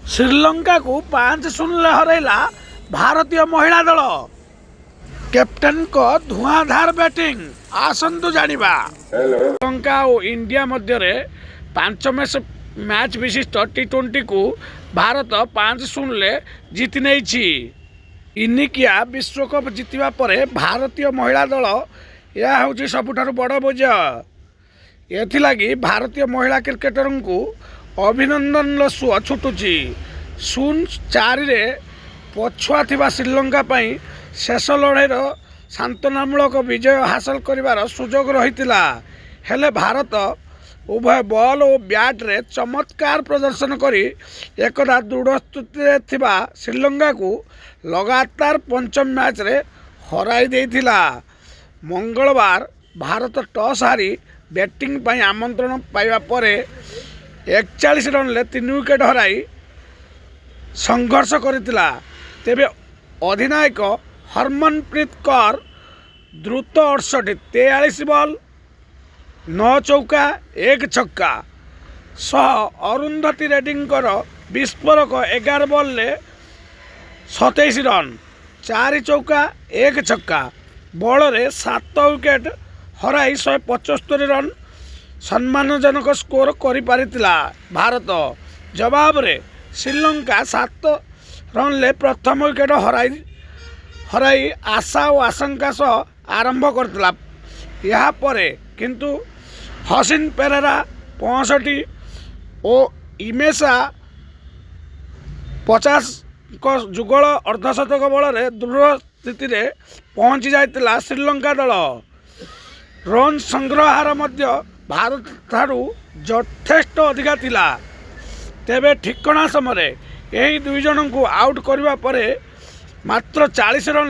श्रीलंका को 5-0 हरैला भारतीय महिला दल। कैप्टेन को धुआंधार बैटिंग आसंतु जानिबा। श्रीलंका और इंडिया मध्य 5 मैच विशिष्ट टी20 को भारत 5-0 जीति नहीं। इनिकिया विश्वकप जितिबा परे भारतीय महिला दल यह हूँ सबुठारु बड़ बोझ। एथिलागी भारतीय महिला क्रिकेटर को अभिनंदन सुଅ छुटुची। 0-4 पछुआ थिबा श्रीलंका पई शेष लड़ाईर सांत्वनामूलक विजय हासिल करिवार सुजोग रहितिला। हेले भारत उभय बॉल और बैट रे चमत्कार प्रदर्शन करी एकदा दृढ़ स्थिति थिबा श्रीलंका को लगातार 5म मैच रे हराई देथिला। मंगलवार भारत टॉस हारी बैटिंग पई आमंत्रण पाइबा परे 41 रन ले 3 विकेट हराई संघर्ष करथिला। तेबे अधिनायक हरमनप्रीत कौर द्रुत 43 बॉल 9 चौका 1 छक्का सह अरुंधति रेड्डींकर विस्फोरक 11 बॉल ले 27 रन 4 चौका 1 छक्का बल रे 7 विकेट हराई 175 रन सम्मानजनक स्कोर करि पारितिला। भारत जवाब रे श्रीलंका 7 रन ले प्रथम विकेट हराई आशा और आशंका सह आरंभ करथिला। यहाँ परे किंतु हसीन पेरेरा 65 और इमेशा 50 को जुगल अर्धशतक बल दृढ़ स्थिति रे पहुंची जाइतिला श्रीलंका दल। रन संग्रह हार मध्य भारत ठारू यथेष्ट अधिका थिला। तेबे ठिकणा समय यही 2 जन को आउट करने पर मात्र 40 रन